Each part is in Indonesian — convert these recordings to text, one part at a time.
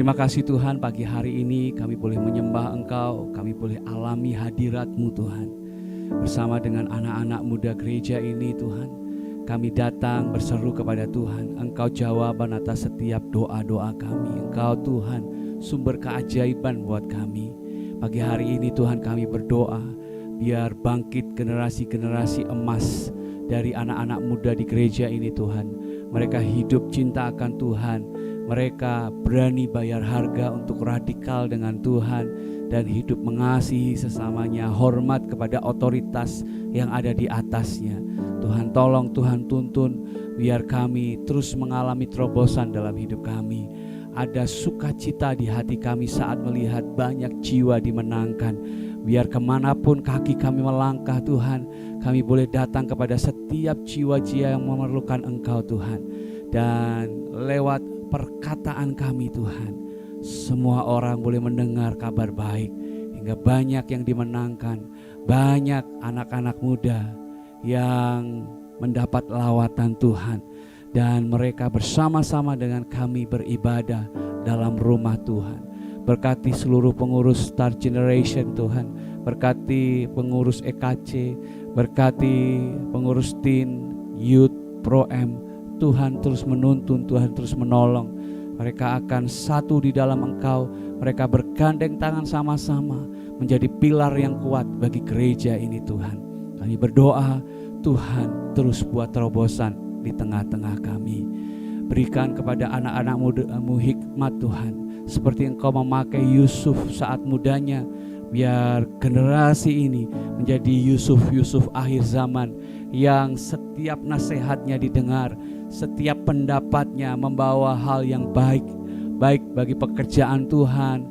Terima kasih Tuhan, pagi hari ini kami boleh menyembah Engkau, kami boleh alami hadirat-Mu Tuhan. Bersama dengan anak-anak muda gereja ini Tuhan, kami datang berseru kepada Tuhan. Engkau jawaban atas setiap doa-doa kami. Engkau Tuhan sumber keajaiban buat kami. Pagi hari ini Tuhan kami berdoa, biar bangkit generasi-generasi emas dari anak-anak muda di gereja ini Tuhan. Mereka hidup cinta akan Tuhan. Mereka berani bayar harga untuk radikal dengan Tuhan dan hidup mengasihi sesamanya, hormat kepada otoritas yang ada di atasnya. Tuhan tolong, Tuhan tuntun, biar kami terus mengalami terobosan dalam hidup kami. Ada sukacita di hati kami saat melihat banyak jiwa dimenangkan. Biar kemanapun kaki kami melangkah Tuhan, kami boleh datang kepada setiap jiwa-jiwa yang memerlukan Engkau Tuhan. Dan lewat perkataan kami Tuhan, semua orang boleh mendengar kabar baik, hingga banyak yang dimenangkan, banyak anak-anak muda yang mendapat lawatan Tuhan, dan mereka bersama-sama dengan kami beribadah dalam rumah Tuhan. Berkati seluruh pengurus Star Generation Tuhan, berkati pengurus EKC, berkati pengurus Teen, Youth, Pro-M. Tuhan terus menuntun, Tuhan terus menolong. Mereka akan satu di dalam Engkau. Mereka bergandeng tangan sama-sama menjadi pilar yang kuat bagi gereja ini Tuhan. Kami berdoa, Tuhan terus buat terobosan di tengah-tengah kami. Berikan kepada anak-anak muda-Mu hikmat Tuhan, seperti Engkau memakai Yusuf saat mudanya. Biar generasi ini menjadi Yusuf-Yusuf akhir zaman yang setiap nasihatnya didengar, setiap pendapatnya membawa hal yang baik, baik bagi pekerjaan Tuhan,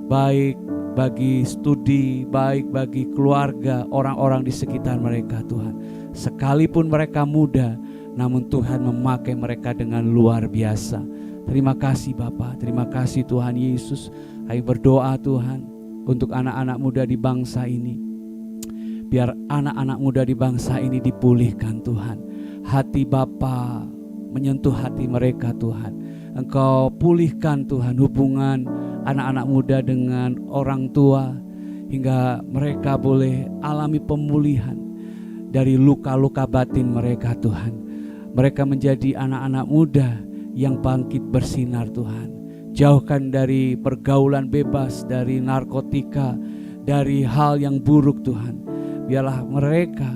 baik bagi studi, baik bagi keluarga, orang-orang di sekitar mereka Tuhan. Sekalipun mereka muda, namun Tuhan memakai mereka dengan luar biasa. Terima kasih Bapa, terima kasih Tuhan Yesus. Kami berdoa Tuhan untuk anak-anak muda di bangsa ini. Biar anak-anak muda di bangsa ini dipulihkan Tuhan. Hati Bapa menyentuh hati mereka Tuhan. Engkau pulihkan Tuhan hubungan anak-anak muda dengan orang tua, hingga mereka boleh alami pemulihan dari luka-luka batin mereka Tuhan. Mereka menjadi anak-anak muda yang bangkit bersinar Tuhan. Jauhkan dari pergaulan bebas, dari narkotika, dari hal yang buruk Tuhan. Biarlah mereka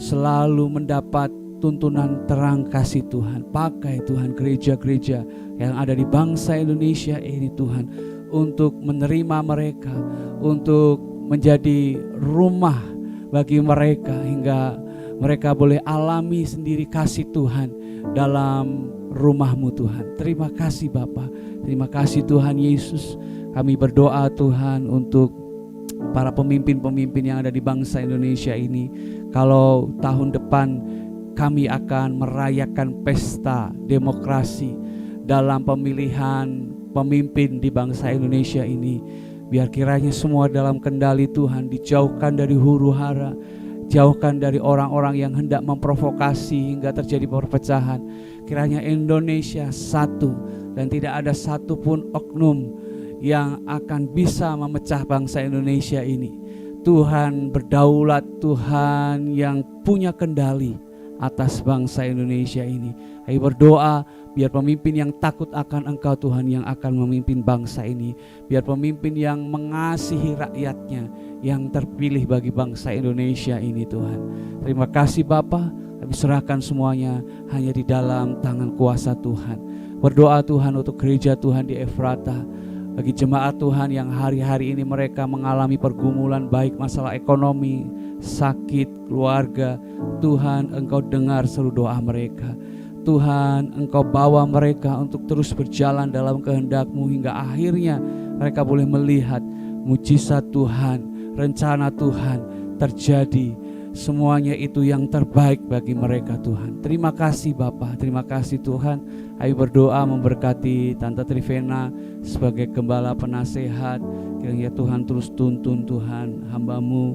selalu mendapat tuntunan terang kasih Tuhan. Pakai Tuhan gereja-gereja yang ada di bangsa Indonesia ini Tuhan, untuk menerima mereka, untuk menjadi rumah bagi mereka, hingga mereka boleh alami sendiri kasih Tuhan dalam rumah-Mu Tuhan. Terima kasih Bapa, terima kasih Tuhan Yesus. Kami berdoa Tuhan untuk para pemimpin-pemimpin yang ada di bangsa Indonesia ini. Kalau tahun depan kami akan merayakan pesta demokrasi dalam pemilihan pemimpin di bangsa Indonesia ini, biar kiranya semua dalam kendali Tuhan, dijauhkan dari huru-hara, jauhkan dari orang-orang yang hendak memprovokasi hingga terjadi perpecahan. Kiranya Indonesia satu dan tidak ada satupun oknum yang akan bisa memecah bangsa Indonesia ini. Tuhan berdaulat, Tuhan yang punya kendali atas bangsa Indonesia ini. Kami berdoa biar pemimpin yang takut akan Engkau Tuhan yang akan memimpin bangsa ini. Biar pemimpin yang mengasihi rakyatnya, yang terpilih bagi bangsa Indonesia ini Tuhan. Terima kasih Bapa, kami serahkan semuanya hanya di dalam tangan kuasa Tuhan. Berdoa Tuhan untuk gereja Tuhan di Efrata, bagi jemaat Tuhan yang hari-hari ini mereka mengalami pergumulan, baik masalah ekonomi, sakit, keluarga. Tuhan, Engkau dengar seluruh doa mereka. Tuhan, Engkau bawa mereka untuk terus berjalan dalam kehendak-Mu, hingga akhirnya mereka boleh melihat mujizat Tuhan, rencana Tuhan terjadi. Semuanya itu yang terbaik bagi mereka Tuhan. Terima kasih Bapa, terima kasih Tuhan. Ayo berdoa memberkati Tante Trivena sebagai gembala penasehat. Kiranya Tuhan terus tuntun Tuhan hamba-Mu,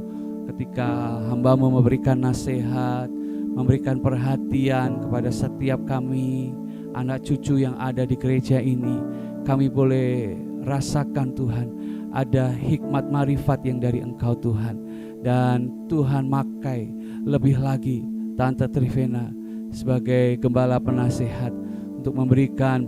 ketika hamba-Mu memberikan nasihat, memberikan perhatian kepada setiap kami, anak cucu yang ada di gereja ini. Kami boleh rasakan Tuhan, ada hikmat marifat yang dari Engkau Tuhan. Dan Tuhan makai lebih lagi Tante Trivena sebagai gembala penasehat untuk memberikan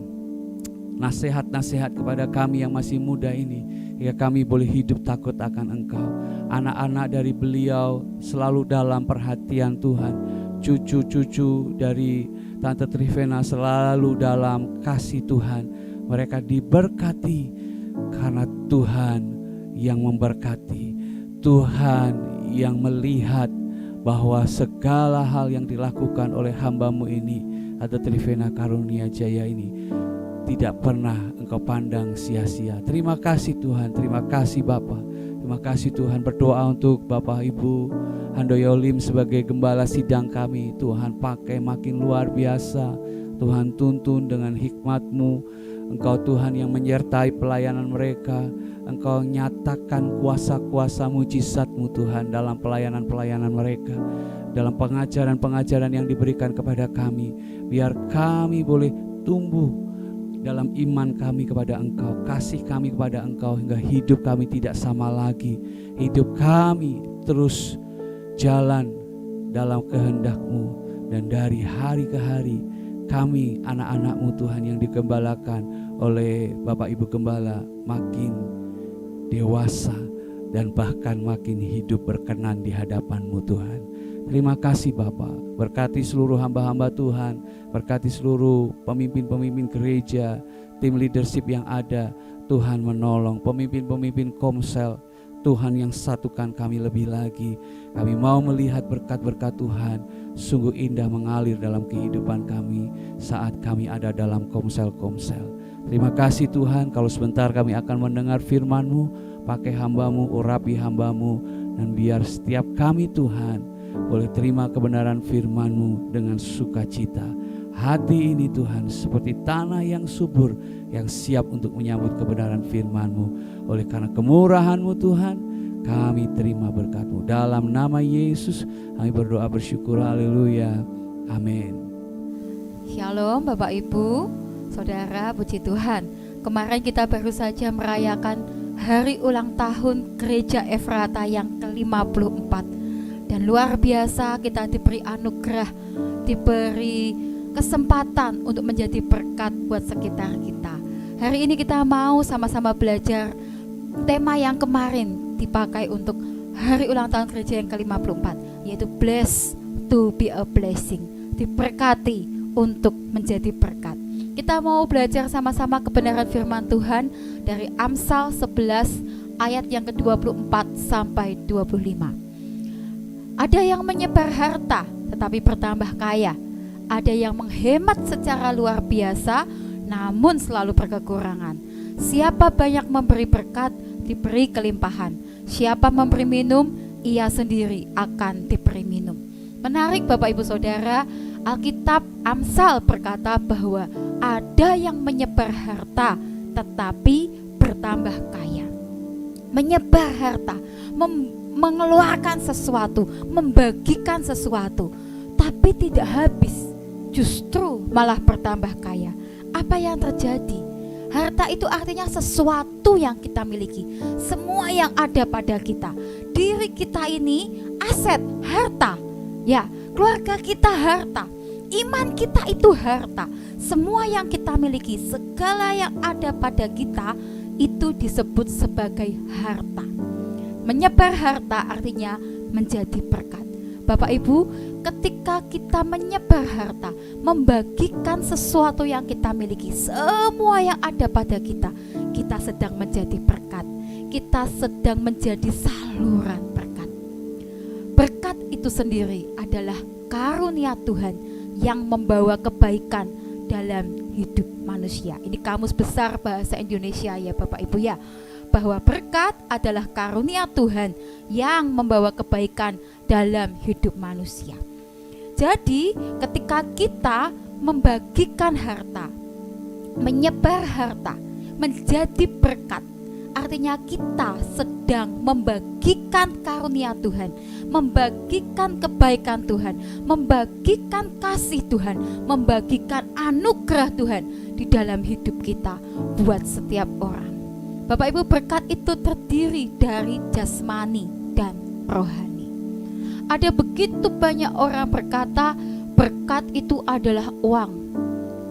nasihat-nasihat kepada kami yang masih muda ini, hingga kami boleh hidup takut akan Engkau. Anak-anak dari beliau selalu dalam perhatian Tuhan. Cucu-cucu dari Tante Trivena selalu dalam kasih Tuhan. Mereka diberkati karena Tuhan yang memberkati, Tuhan yang melihat bahwa segala hal yang dilakukan oleh hamba-Mu ini, Tante Trivena Karunia Jaya ini, tidak pernah Engkau pandang sia-sia. Terima kasih Tuhan, terima kasih Bapa. Terima kasih Tuhan. Berdoa untuk Bapak Ibu Handoyo Lim sebagai gembala sidang kami. Tuhan pakai makin luar biasa. Tuhan tuntun dengan hikmat-Mu. Engkau Tuhan yang menyertai pelayanan mereka. Engkau nyatakan kuasa-kuasa mujizat-Mu Tuhan dalam pelayanan-pelayanan mereka, dalam pengajaran-pengajaran yang diberikan kepada kami. Biar kami boleh tumbuh dalam iman kami kepada Engkau, kasih kami kepada Engkau, hingga hidup kami tidak sama lagi. Hidup kami terus jalan dalam kehendak-Mu, dan dari hari ke hari kami anak-anak-Mu Tuhan yang digembalakan oleh Bapak Ibu Gembala makin dewasa dan bahkan makin hidup berkenan di hadapan-Mu Tuhan. Terima kasih Bapa. Berkati seluruh hamba-hamba Tuhan, berkati seluruh pemimpin-pemimpin gereja, tim leadership yang ada. Tuhan menolong pemimpin-pemimpin komsel. Tuhan yang satukan kami lebih lagi. Kami mau melihat berkat-berkat Tuhan sungguh indah mengalir dalam kehidupan kami saat kami ada dalam komsel-komsel. Terima kasih Tuhan, kalau sebentar kami akan mendengar firman-Mu, pakai hamba-Mu, urapi hamba-Mu, dan biar setiap kami Tuhan boleh terima kebenaran firman-Mu dengan sukacita. Hati ini Tuhan seperti tanah yang subur, yang siap untuk menyambut kebenaran firman-Mu. Oleh karena kemurahan-Mu Tuhan, kami terima berkat-Mu. Dalam nama Yesus kami berdoa bersyukur, haleluya, amin. Shalom Bapak Ibu, Saudara, puji Tuhan. Kemarin kita baru saja merayakan hari ulang tahun Gereja Efrata yang ke-54. Dan luar biasa kita diberi anugerah, diberi kesempatan untuk menjadi berkat buat sekitar kita. Hari ini kita mau sama-sama belajar tema yang kemarin dipakai untuk hari ulang tahun gereja yang ke-54, yaitu blessed to be a blessing, diberkati untuk menjadi berkat. Kita mau belajar sama-sama kebenaran firman Tuhan dari Amsal 11 ayat yang ke-24 sampai 25. Ada yang menyebar harta tetapi bertambah kaya. Ada yang menghemat secara luar biasa namun selalu berkekurangan. Siapa banyak memberi berkat, diberi kelimpahan. Siapa memberi minum, ia sendiri akan diberi minum. Menarik Bapak Ibu Saudara, Alkitab Amsal berkata bahwa ada yang menyebar harta tetapi bertambah kaya. Menyebar harta, mengeluarkan sesuatu, membagikan sesuatu, tapi tidak habis, justru malah bertambah kaya. Apa yang terjadi? Harta itu artinya sesuatu yang kita miliki, semua yang ada pada kita. Diri kita ini aset, harta. Ya, keluarga kita harta, iman kita itu harta. Semua yang kita miliki, segala yang ada pada kita itu disebut sebagai harta. Menyebar harta artinya menjadi berkat. Bapak Ibu, ketika kita menyebar harta, membagikan sesuatu yang kita miliki, semua yang ada pada kita, kita sedang menjadi berkat. Kita sedang menjadi saluran berkat. Berkat itu sendiri adalah karunia Tuhan yang membawa kebaikan dalam hidup manusia. Ini kamus besar bahasa Indonesia ya Bapak Ibu ya, bahwa berkat adalah karunia Tuhan yang membawa kebaikan dalam hidup manusia. Jadi ketika kita membagikan harta, menyebar harta, menjadi berkat, artinya kita sedang membagikan karunia Tuhan, membagikan kebaikan Tuhan, membagikan kasih Tuhan, membagikan anugerah Tuhan di dalam hidup kita buat setiap orang. Bapak Ibu, berkat itu terdiri dari jasmani dan rohani. Ada begitu banyak orang berkata berkat itu adalah uang.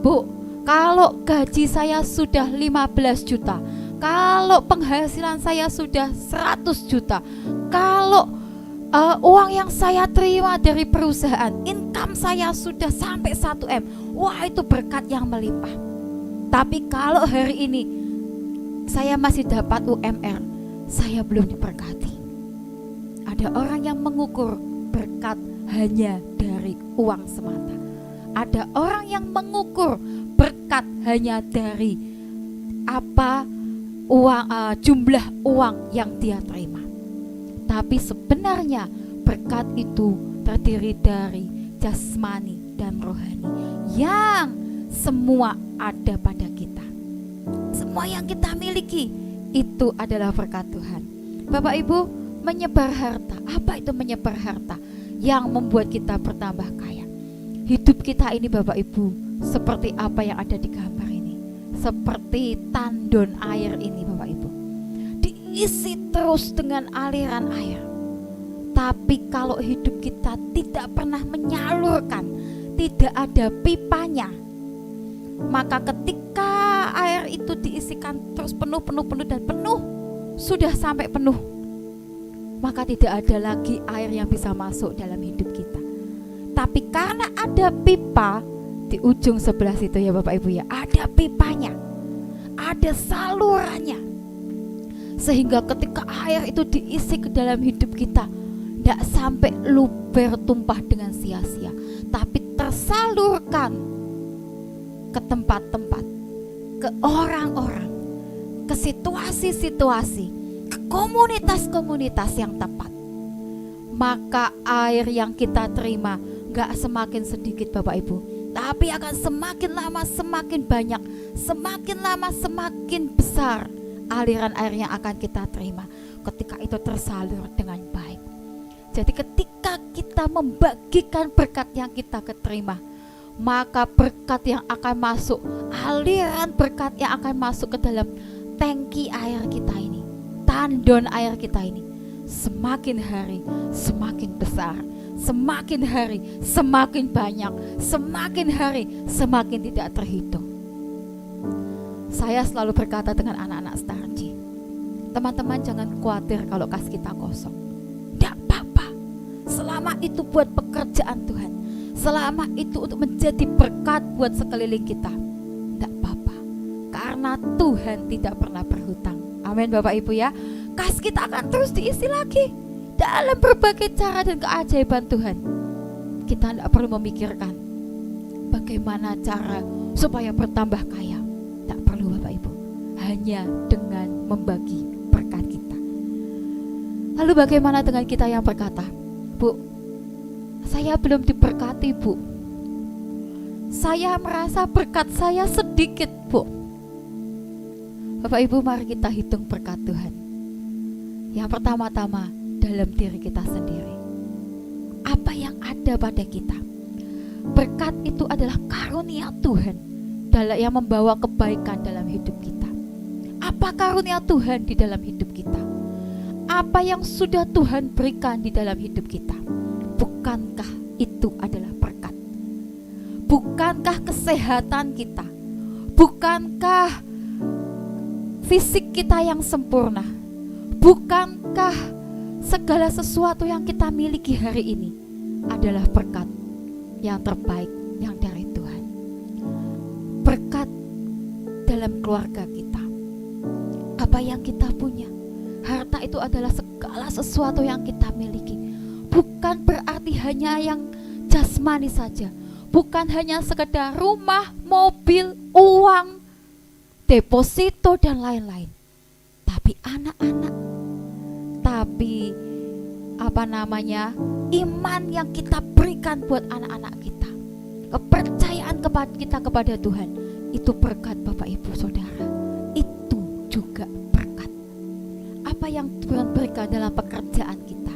Bu, kalau gaji saya sudah 15 juta, kalau penghasilan saya sudah 100 juta, kalau uang yang saya terima dari perusahaan, income saya sudah sampai 1 M, wah itu berkat yang melimpah. Tapi kalau hari ini saya masih dapat UMR, saya belum diberkati. Ada orang yang mengukur berkat hanya dari uang semata. Ada orang yang mengukur berkat hanya dari jumlah uang yang dia terima. Tapi sebenarnya berkat itu terdiri dari jasmani dan rohani yang semua ada pada kita. Semua yang kita miliki itu adalah berkat Tuhan. Bapak Ibu, menyebar harta. Apa itu menyebar harta? Yang membuat kita bertambah kaya. Hidup kita ini Bapak Ibu seperti apa yang ada di gambar ini. Seperti tandon air ini Bapak Ibu. Diisi terus dengan aliran air. Tapi kalau hidup kita tidak pernah menyalurkan, tidak ada pipanya, maka ketika air itu diisikan terus penuh dan penuh, sudah sampai penuh, maka tidak ada lagi air yang bisa masuk dalam hidup kita. Tapi karena ada pipa di ujung sebelah situ ya Bapak Ibu ya, ada pipanya, ada salurannya, sehingga ketika air itu diisi ke dalam hidup kita, tidak sampai luber tumpah dengan sia-sia, tapi tersalurkan ke tempat-tempat, ke orang-orang, ke situasi-situasi, ke komunitas-komunitas yang tepat. Maka air yang kita terima gak semakin sedikit Bapak Ibu, tapi akan semakin lama semakin banyak, semakin lama semakin besar aliran air yang akan kita terima ketika itu tersalur dengan baik. Jadi ketika kita membagikan berkat yang kita keterima, maka berkat yang akan masuk, aliran berkat yang akan masuk ke dalam tangki air kita ini, tandon air kita ini, semakin hari semakin besar, semakin hari semakin banyak, semakin hari semakin tidak terhitung. Saya selalu berkata dengan anak-anak Starji, teman-teman jangan khawatir kalau kas kita kosong. Tidak apa-apa, selama itu buat pekerjaan Tuhan, selama itu untuk menjadi berkat buat sekeliling kita, tidak apa-apa, karena Tuhan tidak pernah berhutang. Amin Bapak Ibu ya. Kas kita akan terus diisi lagi dalam berbagai cara dan keajaiban Tuhan. Kita tidak perlu memikirkan bagaimana cara supaya bertambah kaya. Tidak perlu Bapak Ibu, hanya dengan membagi berkat kita. Lalu bagaimana dengan kita yang berkata, Bu, saya belum diberkati Bu, saya merasa berkat saya sedikit Bu. Bapak Ibu, mari kita hitung berkat Tuhan. Yang pertama-tama dalam diri kita sendiri. Apa yang ada pada kita? Berkat itu adalah karunia Tuhan yang membawa kebaikan dalam hidup kita. Apa karunia Tuhan di dalam hidup kita? Apa yang sudah Tuhan berikan di dalam hidup kita? Bukankah itu adalah berkat? Bukankah kesehatan kita? Bukankah fisik kita yang sempurna? Bukankah segala sesuatu yang kita miliki hari ini adalah berkat yang terbaik yang dari Tuhan? Berkat dalam keluarga kita, apa yang kita punya, harta itu adalah segala sesuatu yang kita miliki. Bukan berarti hanya yang jasmani saja, bukan hanya sekedar rumah, mobil, uang, deposito dan lain-lain, tapi anak-anak, tapi iman yang kita berikan buat anak-anak kita, kepercayaan kita kepada Tuhan, itu berkat Bapak Ibu Saudara. Itu juga berkat. Apa yang Tuhan berikan dalam pekerjaan kita,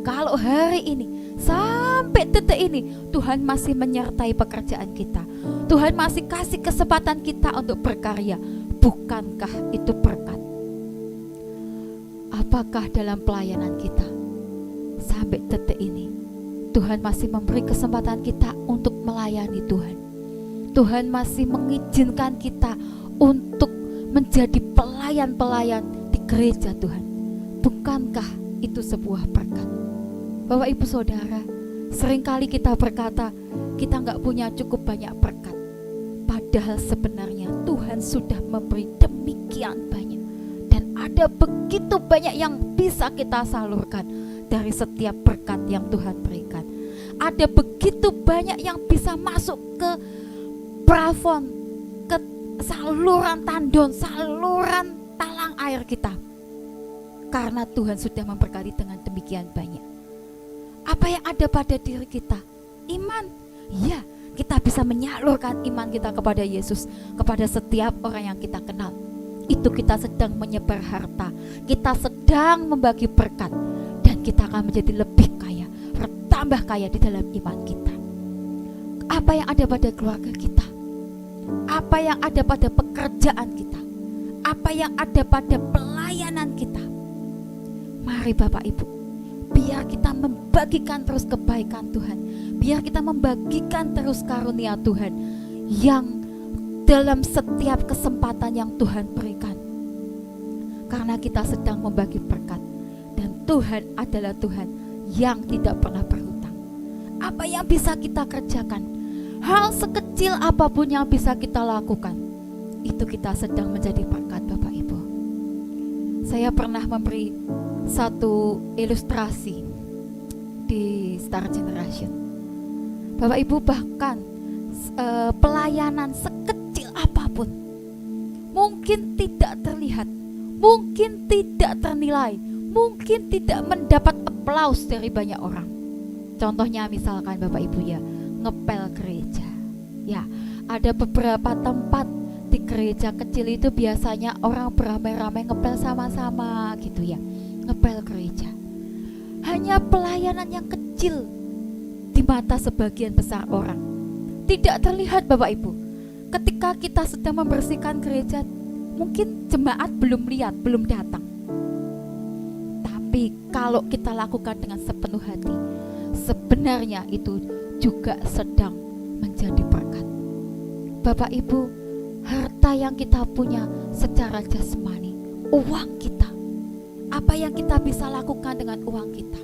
kalau hari ini sampai detik ini Tuhan masih menyertai pekerjaan kita, Tuhan masih kasih kesempatan kita untuk berkarya, bukankah itu berkat? apakah dalam pelayanan kita sampai detik ini Tuhan masih memberi kesempatan kita untuk melayani Tuhan. Tuhan masih mengizinkan kita untuk menjadi pelayan-pelayan di gereja Tuhan. Bukankah itu sebuah berkat? Bapak Ibu Saudara, seringkali kita berkata kita nggak punya cukup banyak berkat. Padahal sebenarnya Tuhan sudah memberi demikian banyak. Dan ada begitu banyak yang bisa kita salurkan dari setiap berkat yang Tuhan berikan. Ada begitu banyak yang bisa masuk ke plafon, ke saluran tandon, saluran talang air kita. Karena Tuhan sudah memberkati dengan demikian banyak. Apa yang ada pada diri kita? Iman. Ya, kita bisa menyalurkan iman kita kepada Yesus, kepada setiap orang yang kita kenal. Itu kita sedang menyebar harta, kita sedang membagi berkat, dan kita akan menjadi lebih kaya, bertambah kaya di dalam iman kita. Apa yang ada pada keluarga kita? Apa yang ada pada pekerjaan kita? Apa yang ada pada pelayanan kita? Mari Bapak Ibu, biar kita membagikan terus kebaikan Tuhan, biar kita membagikan terus karunia Tuhan yang dalam setiap kesempatan yang Tuhan berikan. Karena kita sedang membagi berkat, dan Tuhan adalah Tuhan yang tidak pernah berhutang. Apa yang bisa kita kerjakan, hal sekecil apapun yang bisa kita lakukan, itu kita sedang menjadi berkat Bapak Ibu. Saya pernah memberi satu ilustrasi di Star Generation. Bapak Ibu, bahkan pelayanan sekecil apapun mungkin tidak terlihat, mungkin tidak ternilai, mungkin tidak mendapat aplaus dari banyak orang. Contohnya misalkan Bapak Ibu ya, ngepel gereja. Ya, ada beberapa tempat di gereja kecil itu biasanya orang beramai-ramai ngepel sama-sama gitu ya, ngepel gereja. Hanya pelayanan yang kecil di mata sebagian besar orang, tidak terlihat Bapak Ibu. Ketika kita sedang membersihkan gereja, mungkin jemaat belum lihat, belum datang. Tapi kalau kita lakukan dengan sepenuh hati, sebenarnya itu juga sedang menjadi berkat. Bapak Ibu, harta yang kita punya secara jasmani, uang kita, apa yang kita bisa lakukan dengan uang kita?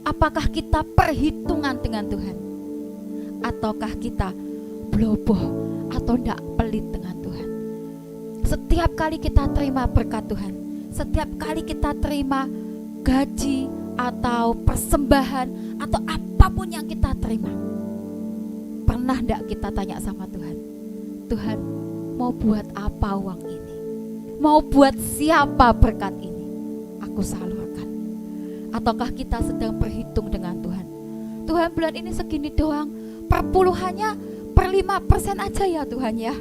Apakah kita perhitungan dengan Tuhan? Ataukah kita bloboh atau tidak pelit dengan Tuhan? Setiap kali kita terima berkat Tuhan, setiap kali kita terima gaji atau persembahan atau apapun yang kita terima, pernah tidak kita tanya sama Tuhan, Tuhan mau buat apa uang ini? Mau buat siapa berkat ini? Aku salurkan. Ataukah kita sedang berhitung dengan Tuhan? Tuhan, bulan ini segini doang, perpuluhannya per 5% aja ya Tuhan ya.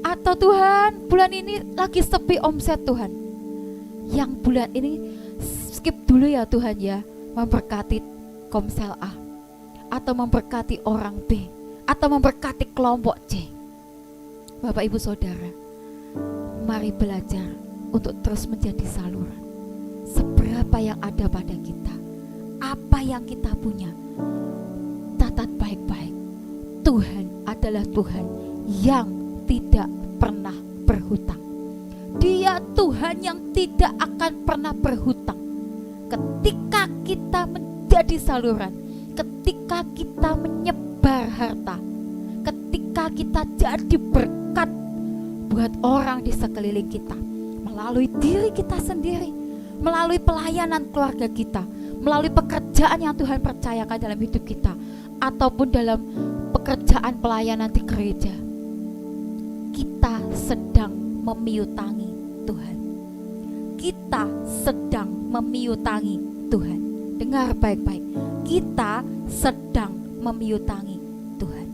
Atau Tuhan, bulan ini lagi sepi omset Tuhan, yang bulan ini skip dulu ya Tuhan ya, memberkati Komsel A, atau memberkati orang B, atau memberkati kelompok C. Bapak Ibu Saudara, mari belajar untuk terus menjadi saluran. Seberapa yang ada pada kita, apa yang kita punya, catat baik-baik. Tuhan adalah Tuhan yang tidak pernah berhutang. Dia Tuhan yang tidak akan pernah berhutang. Ketika kita menjadi saluran, ketika kita menyebar harta, ketika kita jadi berkat buat orang di sekeliling kita, melalui diri kita sendiri, melalui pelayanan keluarga kita, melalui pekerjaan yang Tuhan percayakan dalam hidup kita, ataupun dalam pekerjaan pelayanan di gereja, kita sedang memiutangi Tuhan. Kita sedang memiutangi Tuhan. Dengar baik-baik, kita sedang memiutangi Tuhan.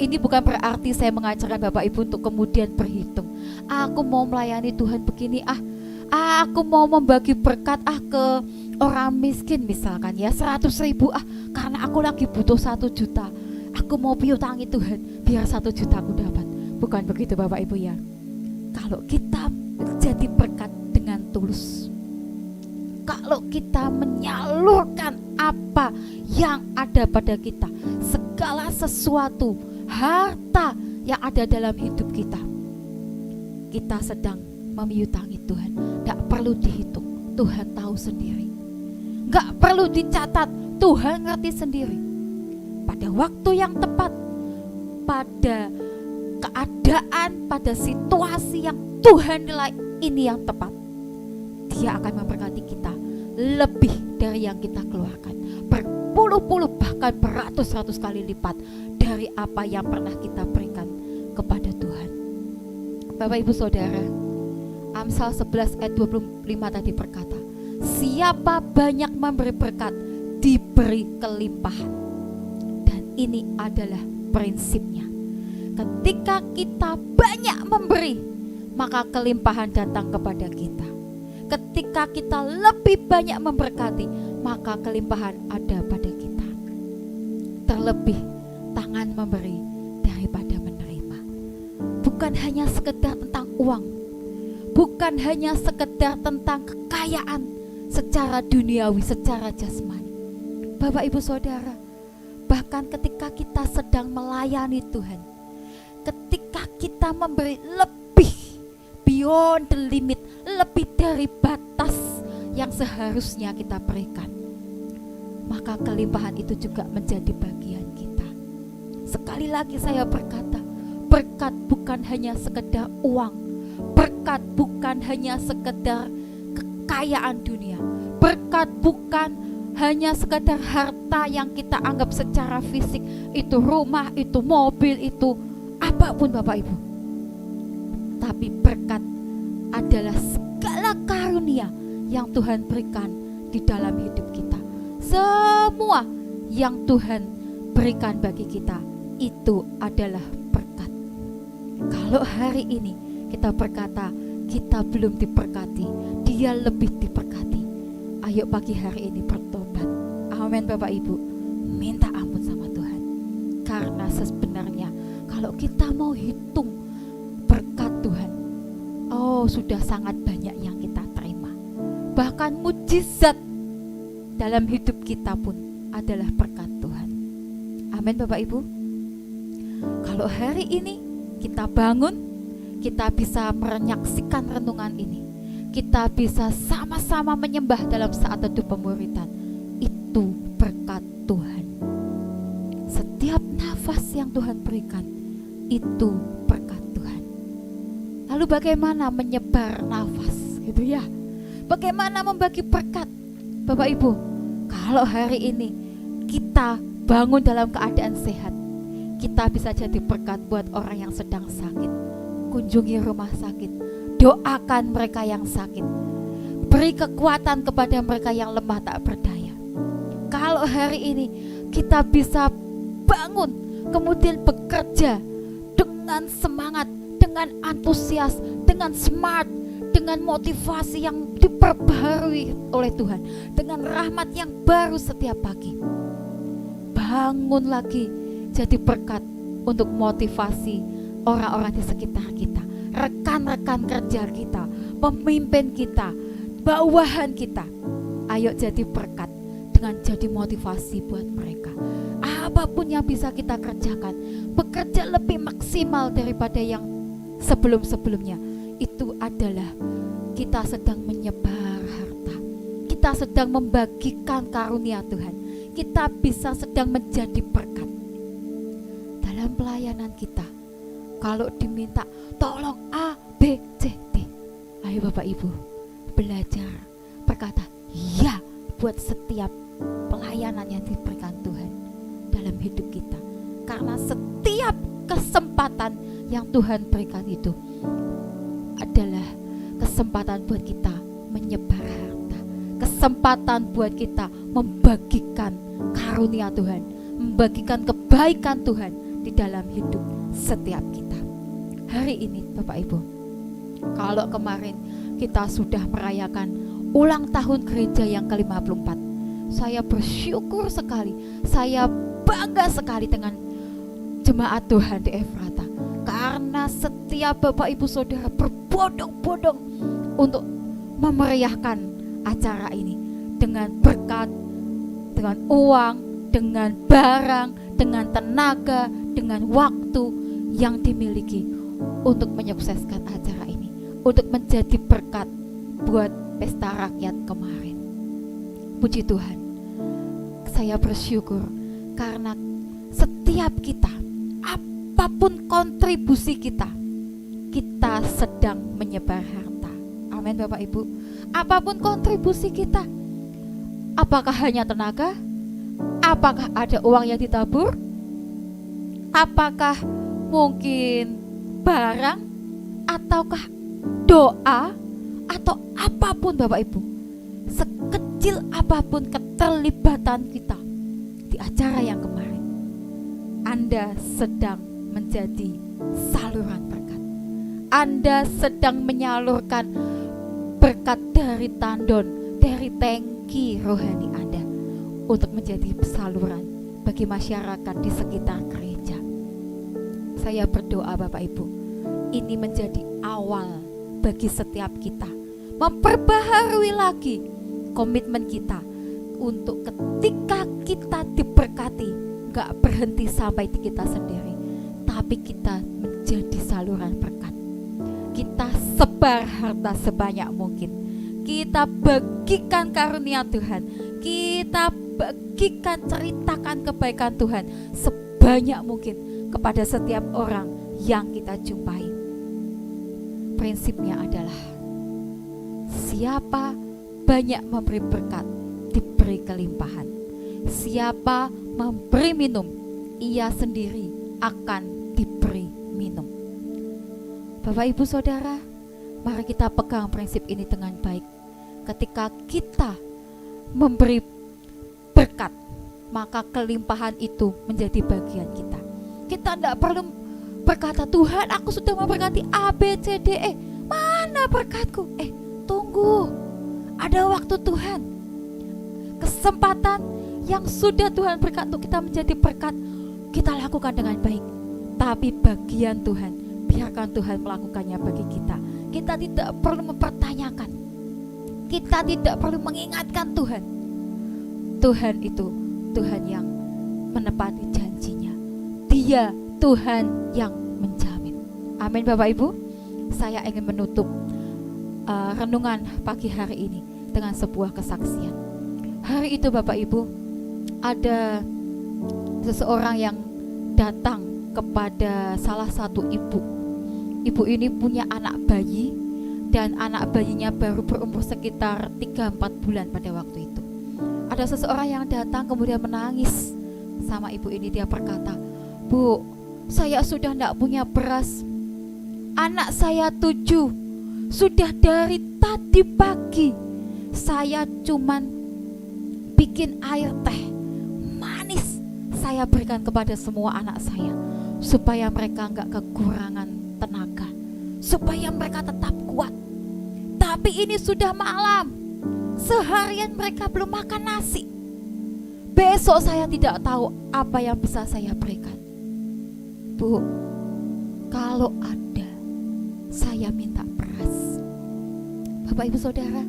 Ini bukan berarti saya mengajarkan Bapak Ibu untuk kemudian berhitung, aku mau melayani Tuhan begini, aku mau membagi berkat ke orang miskin misalkan ya 100.000, karena aku lagi butuh 1 juta, aku mau piutangi Tuhan biar 1 juta aku dapat. Bukan begitu Bapak Ibu ya. Kalau kita menjadi berkat dengan tulus, kalau kita menyalurkan apa yang ada pada kita, segala sesuatu, harta yang ada dalam hidup kita, kita sedang memiutangi Tuhan. Gak perlu dihitung, Tuhan tahu sendiri. Gak perlu dicatat, Tuhan ngerti sendiri. Pada waktu yang tepat, pada keadaan, pada situasi yang Tuhan nilai ini yang tepat, Dia akan memberkati kita lebih dari yang kita keluarkan, berpuluh-puluh bahkan beratus-ratus kali lipat dari apa yang pernah kita berikan kepada Tuhan. Bapak Ibu Saudara, Amsal 11 ayat 25 tadi berkata, siapa banyak memberi berkat, diberi kelimpahan. Dan ini adalah prinsipnya. Ketika kita banyak memberi, maka kelimpahan datang kepada kita. Ketika kita lebih banyak memberkati, maka kelimpahan ada pada kita. Terlebih tangan memberi daripada menerima. Bukan hanya sekedar tentang uang, bukan hanya sekedar tentang kekayaan secara duniawi, secara jasmani. Bapak Ibu Saudara, bahkan ketika kita sedang melayani Tuhan, ketika kita memberi lebih beyond the limit, lebih dari batas yang seharusnya kita berikan, maka kelimpahan itu juga menjadi bagian kita. Sekali lagi saya berkata, berkat bukan hanya sekedar uang, berkat bukan hanya sekedar kekayaan dunia, berkat bukan hanya sekedar harta yang kita anggap secara fisik, itu rumah, itu mobil, itu apapun Bapak Ibu. Tapi berkat adalah segala karunia yang Tuhan berikan di dalam hidup kita. Semua yang Tuhan berikan bagi kita itu adalah berkat. Kalau hari ini kita berkata kita belum diberkati, Dia lebih diberkati, ayo pagi hari ini bertobat. Amin Bapak Ibu, minta ampun sama Tuhan. Karena sebenarnya kalau kita mau hitung berkat Tuhan, oh sudah sangat banyak yang kita terima. Bahkan mujizat dalam hidup kita pun adalah berkat Tuhan. Amin Bapak Ibu. Kalau hari ini kita bangun, kita bisa menyaksikan renungan ini, kita bisa sama-sama menyembah dalam saat teduh pemuritan, itu berkat Tuhan. Setiap nafas yang Tuhan berikan itu berkat Tuhan. Lalu bagaimana menyebar nafas gitu ya? Bagaimana membagi berkat? Bapak Ibu, kalau hari ini kita bangun dalam keadaan sehat, kita bisa jadi berkat buat orang yang sedang sakit. Kunjungi rumah sakit, doakan mereka yang sakit, beri kekuatan kepada mereka yang lemah tak berdaya. Kalau hari ini kita bisa bangun, kemudian bekerja dengan semangat, dengan antusias, dengan smart, dengan motivasi yang diperbaharui oleh Tuhan, dengan rahmat yang baru setiap pagi. Bangun lagi jadi berkat untuk motivasi orang-orang di sekitar kita, rekan-rekan kerja kita, pemimpin kita, bawahan kita. Ayo jadi berkat dengan jadi motivasi buat mereka. Apapun yang bisa kita kerjakan, bekerja lebih maksimal daripada yang sebelum-sebelumnya. Itu adalah kita sedang menyebar harta, kita sedang membagikan karunia Tuhan, kita bisa sedang menjadi berkat dalam pelayanan kita. Kalau diminta tolong A, B, C, D, ayo Bapak Ibu belajar berkata ya buat setiap pelayanan yang diberikan Tuhan dalam hidup kita. Karena setiap kesempatan yang Tuhan berikan itu adalah kesempatan buat kita menyebar harta, kesempatan buat kita membagikan karunia Tuhan, membagikan kebaikan Tuhan di dalam hidup setiap kita. Hari ini Bapak Ibu, kalau kemarin kita sudah merayakan ulang tahun gereja yang ke-54, saya bersyukur sekali, saya bangga sekali dengan jemaat Tuhan di Efrata, karena setiap Bapak Ibu Saudara berbondong-bondong untuk memeriahkan acara ini dengan berkat, dengan uang, dengan barang, dengan tenaga, dengan waktu yang dimiliki untuk menyukseskan acara ini, untuk menjadi berkat buat pesta rakyat kemarin. Puji Tuhan, saya bersyukur karena setiap kita, apapun kontribusi kita, kita sedang menyebar harta. Amin Bapak Ibu. Apapun kontribusi kita, apakah hanya tenaga? Apakah ada uang yang ditabur? Apakah mungkin barang? Ataukah doa? Atau apapun Bapak Ibu, sekecil apapun keterlibatan kita di acara yang kemarin, Anda sedang menjadi saluran berkat. Anda sedang menyalurkan berkat dari tandon, dari tangki rohani Anda untuk menjadi saluran bagi masyarakat di sekitar gereja. Saya berdoa Bapak Ibu, ini menjadi awal bagi setiap kita, memperbaharui lagi komitmen kita untuk ketika kita diberkati, gak berhenti sampai di kita sendiri, tapi kita menjadi saluran berkat. Kita sebar harta sebanyak mungkin, kita bagikan karunia Tuhan, kita bagikan, ceritakan kebaikan Tuhan sebanyak mungkin kepada setiap orang yang kita jumpai. Prinsipnya adalah siapa banyak memberi berkat, diberi kelimpahan. Siapa memberi minum, ia sendiri akan diberi minum. Bapak Ibu Saudara, mari kita pegang prinsip ini dengan baik. Ketika kita memberi berkat, maka kelimpahan itu menjadi bagian kita. Kita tidak perlu berkata, Tuhan aku sudah memberkati A, B, C, D, E, mana berkatku? Tunggu, ada waktu Tuhan. Kesempatan yang sudah Tuhan berkat untuk kita menjadi berkat, kita lakukan dengan baik. Tapi bagian Tuhan, biarkan Tuhan melakukannya bagi kita. Kita tidak perlu mempertanyakan, kita tidak perlu mengingatkan Tuhan. Tuhan itu Tuhan yang menepati janjinya. Dia Tuhan yang menjamin. Amin Bapak Ibu. Saya ingin menutup renungan pagi hari ini dengan sebuah kesaksian. Hari itu Bapak Ibu, ada seseorang yang datang kepada salah satu ibu. Ibu ini punya anak bayi, dan anak bayinya baru berumur sekitar 3-4 bulan pada waktu itu. Ada seseorang yang datang kemudian menangis sama ibu ini. Dia berkata, Bu, saya sudah tidak punya beras. Anak saya 7, sudah dari tadi pagi saya cuman bikin air teh manis, saya berikan kepada semua anak saya supaya mereka enggak kekurangan tenaga, supaya mereka tetap kuat. Tapi ini sudah malam, seharian mereka belum makan nasi. Besok saya tidak tahu apa yang bisa saya berikan. Bu, kalau ada, saya minta beras. Bapak Ibu Saudara,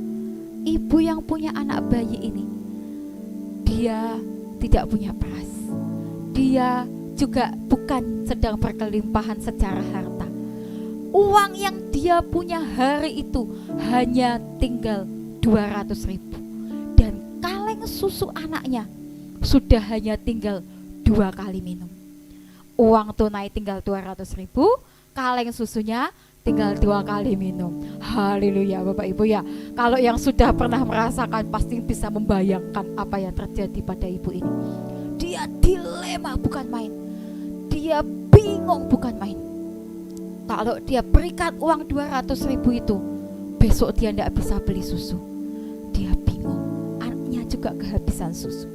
ibu yang punya anak bayi ini, dia tidak punya beras. Dia juga bukan sedang berkelimpahan secara harta. Uang yang dia punya hari itu hanya tinggal 200.000. Dan kaleng susu anaknya sudah hanya tinggal 2 kali minum. Uang tunai tinggal 200.000, kaleng susunya tinggal 2 kali minum. Haleluya Bapak Ibu ya. Kalau yang sudah pernah merasakan pasti bisa membayangkan apa yang terjadi pada ibu ini. Dia dilema bukan main. Dia bingung bukan main. Kalau dia berikan uang 200.000 itu, besok dia tidak bisa beli susu. Dia bingung, anaknya juga kehabisan susu.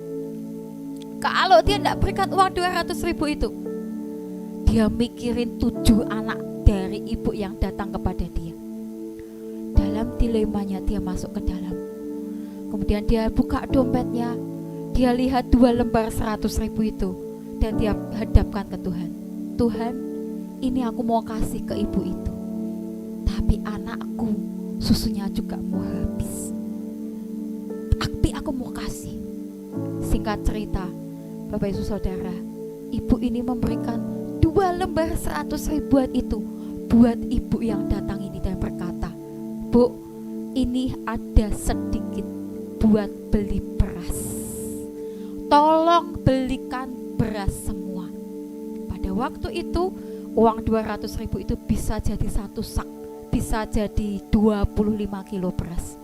Kalau dia tidak berikan uang 200.000 itu, dia mikirin 7 anak dari ibu yang datang kepada dia. Dalam dilemanya dia masuk ke dalam. Kemudian dia buka dompetnya, dia lihat 2 lembar 100.000 itu, dan dia hadapkan ke Tuhan. Tuhan, ini aku mau kasih ke ibu itu, tapi anakku susunya juga mau habis. aku mau kasih. Singkat cerita, Bapak Ibu Saudara, ibu ini memberikan 2 lembar 100.000 itu buat ibu yang datang ini dan berkata, Bu, ini ada sedikit buat beli beras. Tolong belikan beras semua. Pada waktu itu uang 200.000 itu bisa jadi 1 sak, bisa jadi 25 kilo beras.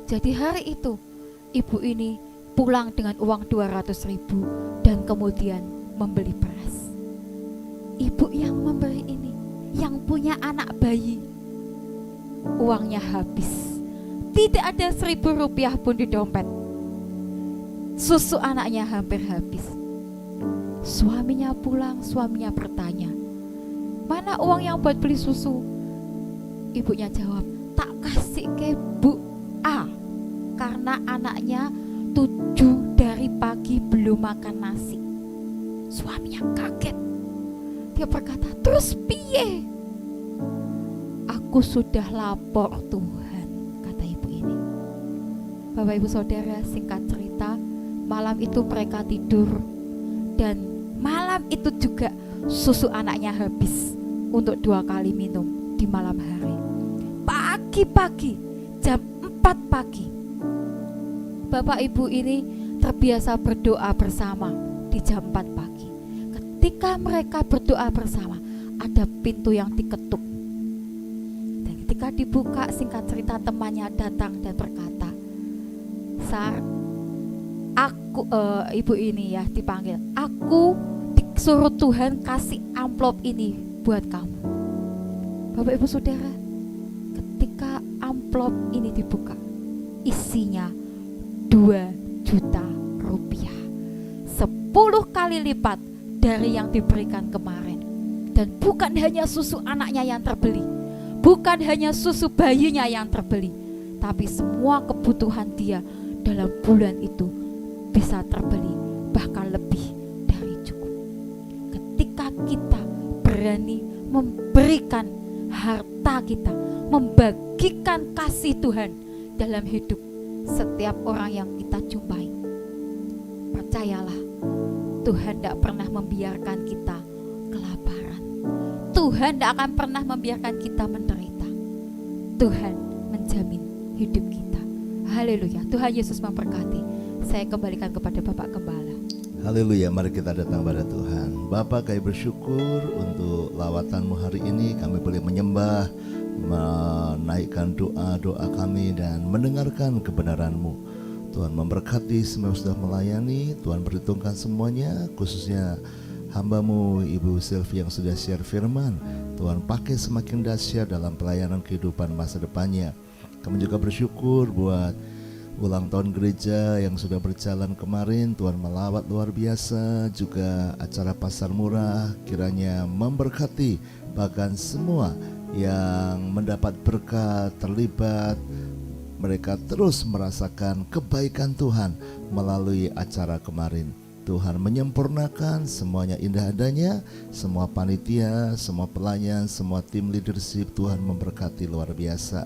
Jadi hari itu ibu ini pulang dengan uang 200.000 dan kemudian membeli beras. Ibu yang memberi ini, yang punya anak bayi, uangnya habis. Tidak ada 1.000 rupiah pun di dompet. Susu anaknya hampir habis. Suaminya pulang, suaminya bertanya, mana uang yang buat beli susu? Ibunya jawab, tak kasih ke Bu A, karena anaknya 7 dari pagi belum makan nasi. Suaminya kaget. Dia berkata, terus piye? Aku sudah lapor Tuhan, kata ibu ini. Bapak Ibu Saudara, singkat cerita, malam itu mereka tidur, dan malam itu juga susu anaknya habis untuk 2 kali minum di malam hari. Pagi-pagi, jam 4 pagi, Bapak Ibu ini terbiasa berdoa bersama di jam 4 pagi. Ketika mereka berdoa bersama, ada pintu yang diketuk. Dan ketika dibuka, singkat cerita temannya datang dan berkata, Sar, aku, ibu ini ya dipanggil, aku disuruh Tuhan kasih amplop ini buat kamu. Bapak Ibu Saudara, ketika amplop ini dibuka, isinya 2 juta rupiah, 10 kali lipat dari yang diberikan kemarin. Dan bukan hanya susu anaknya yang terbeli, bukan hanya susu bayinya yang terbeli, tapi semua kebutuhan dia dalam bulan itu bisa terbeli, bahkan lebih dari cukup. Ketika kita berani memberikan harta kita, membagikan kasih Tuhan dalam hidup setiap orang yang kita jumpai, percayalah, Tuhan tidak pernah membiarkan kita kelaparan. Tuhan tidak akan pernah membiarkan kita menderita. Tuhan menjamin hidup kita. Haleluya. Tuhan Yesus memberkati. Saya kembalikan kepada Bapak Gembala. Haleluya, mari kita datang pada Tuhan. Bapa, kami bersyukur untuk lawatan-Mu hari ini. Kami boleh menyembah, menaikkan doa-doa kami dan mendengarkan kebenaran-Mu. Tuhan memberkati semua yang sudah melayani. Tuhan perhitungkan semuanya, khususnya hamba-Mu Ibu Sylvie yang sudah share firman. Tuhan pakai semakin dahsyat dalam pelayanan kehidupan masa depannya. Kami juga bersyukur buat ulang tahun gereja yang sudah berjalan kemarin. Tuhan melawat luar biasa. Juga acara pasar murah, kiranya memberkati bahkan semua yang mendapat berkat, terlibat. Mereka terus merasakan kebaikan Tuhan melalui acara kemarin. Tuhan menyempurnakan semuanya indah adanya. Semua panitia, semua pelayan, semua tim leadership, Tuhan memberkati luar biasa.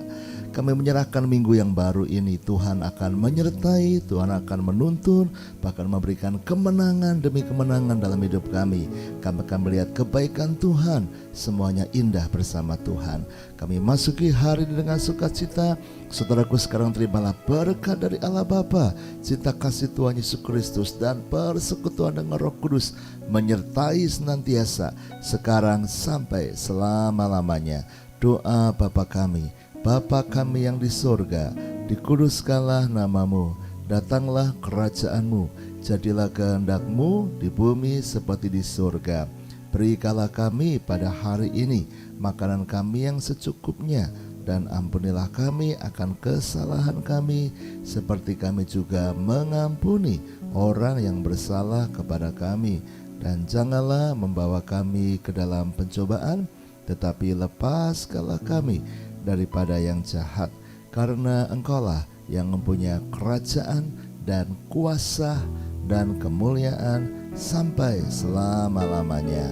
Kami menyerahkan minggu yang baru ini. Tuhan akan menyertai, Tuhan akan menuntun, bahkan memberikan kemenangan demi kemenangan dalam hidup kami. Kami akan melihat kebaikan Tuhan, semuanya indah bersama Tuhan. Kami masuki hari ini dengan sukacita. Saudaraku, sekarang terimalah berkat dari Allah Bapa, cinta kasih Tuhan Yesus Kristus, dan persekutuan dengan Roh Kudus menyertai senantiasa sekarang sampai selama-lamanya. Doa Bapa kami, Bapa kami yang di sorga, dikuduskanlah namamu, datanglah kerajaan-Mu, jadilah kehendak-Mu di bumi seperti di sorga. Berikanlah kami pada hari ini makanan kami yang secukupnya, dan ampunilah kami akan kesalahan kami, seperti kami juga mengampuni orang yang bersalah kepada kami. Dan janganlah membawa kami ke dalam pencobaan, tetapi lepaskanlah kami daripada yang jahat, karena Engkaulah yang mempunyai kerajaan dan kuasa dan kemuliaan sampai selama-lamanya.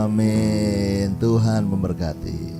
Amin. Tuhan memberkati.